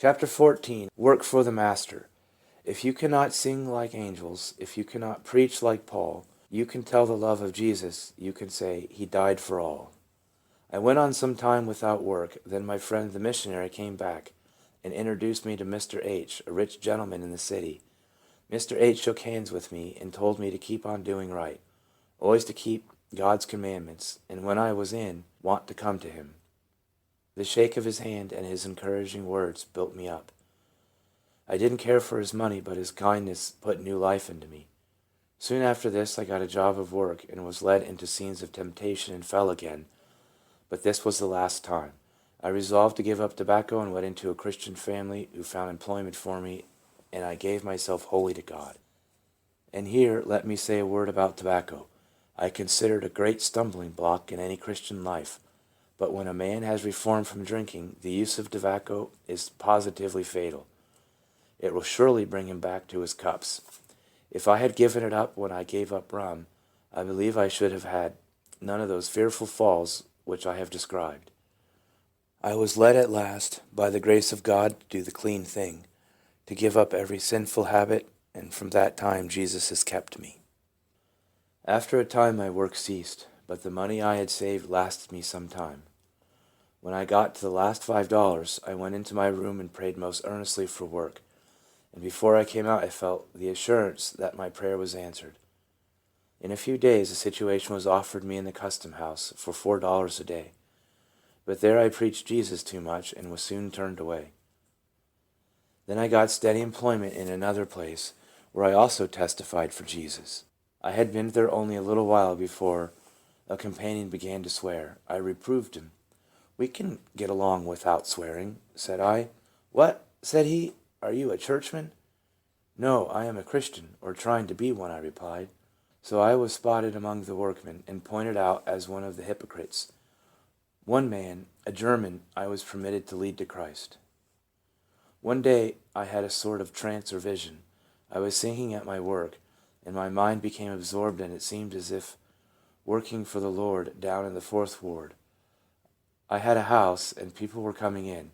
Chapter 14. Work for the Master. If you cannot sing like angels, if you cannot preach like Paul, you can tell the love of Jesus, you can say, He died for all. I went on some time without work, then my friend the missionary came back and introduced me to Mr. H., a rich gentleman in the city. Mr. H. shook hands with me and told me to keep on doing right, always to keep God's commandments, and when I was in want to come to Him. The shake of his hand and his encouraging words built me up. I didn't care for his money, but his kindness put new life into me. Soon after this I got a job of work and was led into scenes of temptation and fell again, but this was the last time. I resolved to give up tobacco and went into a Christian family who found employment for me, and I gave myself wholly to God. And here let me say a word about tobacco. I consider it a great stumbling block in any Christian life, but when a man has reformed from drinking, the use of tobacco is positively fatal. It will surely bring him back to his cups. If I had given it up when I gave up rum, I believe I should have had none of those fearful falls which I have described. I was led at last, by the grace of God, to do the clean thing, to give up every sinful habit, and from that time Jesus has kept me. After a time my work ceased, but the money I had saved lasted me some time. When I got to the last $5, I went into my room and prayed most earnestly for work, and before I came out I felt the assurance that my prayer was answered. In a few days a situation was offered me in the custom house for $4 a day, but there I preached Jesus too much and was soon turned away. Then I got steady employment in another place where I also testified for Jesus. I had been there only a little while before a companion began to swear. I reproved him. "We can get along without swearing," said I. "What?" said he. "Are you a churchman?" "No, I am a Christian, or trying to be one," I replied. So I was spotted among the workmen and pointed out as one of the hypocrites. One man, a German, I was permitted to lead to Christ. One day I had a sort of trance or vision. I was singing at my work, and my mind became absorbed, and it seemed as if working for the Lord down in the Fourth Ward. I had a house, and people were coming in.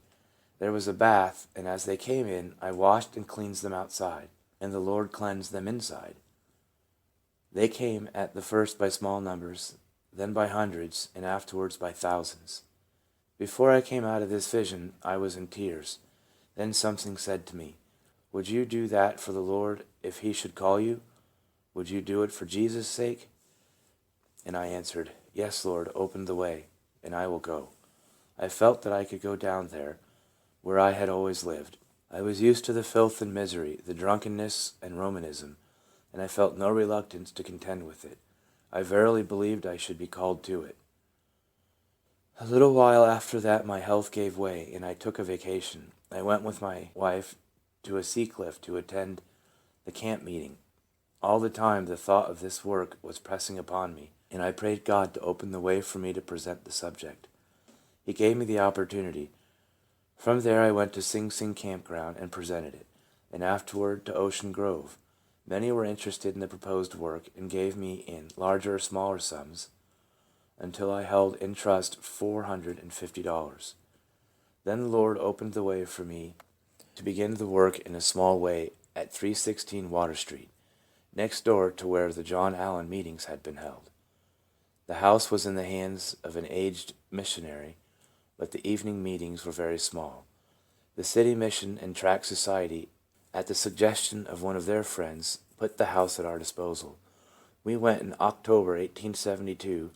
There was a bath, and as they came in, I washed and cleansed them outside, and the Lord cleansed them inside. They came at the first by small numbers, then by hundreds, and afterwards by thousands. Before I came out of this vision, I was in tears. Then something said to me, "Would you do that for the Lord if He should call you? Would you do it for Jesus' sake?" And I answered, "Yes, Lord, open the way, and I will go." I felt that I could go down there, where I had always lived. I was used to the filth and misery, the drunkenness and Romanism, and I felt no reluctance to contend with it. I verily believed I should be called to it. A little while after that my health gave way, and I took a vacation. I went with my wife to a sea cliff to attend the camp meeting. All the time the thought of this work was pressing upon me, and I prayed God to open the way for me to present the subject. He gave me the opportunity. From there I went to Sing Sing Campground and presented it, and afterward to Ocean Grove. Many were interested in the proposed work and gave me in larger or smaller sums until I held in trust $450. Then the Lord opened the way for me to begin the work in a small way at 316 Water Street, next door to where the John Allen meetings had been held. The house was in the hands of an aged missionary, but the evening meetings were very small. The City Mission and Tract Society, at the suggestion of one of their friends, put the house at our disposal. We went in October 1872,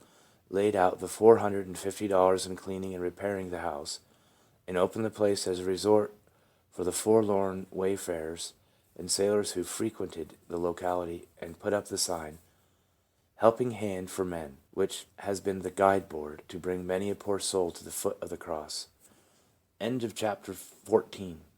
laid out the $450 in cleaning and repairing the house, and opened the place as a resort for the forlorn wayfarers and sailors who frequented the locality, and put up the sign, "Helping Hand for Men," which has been the guide board to bring many a poor soul to the foot of the cross. End of chapter 14.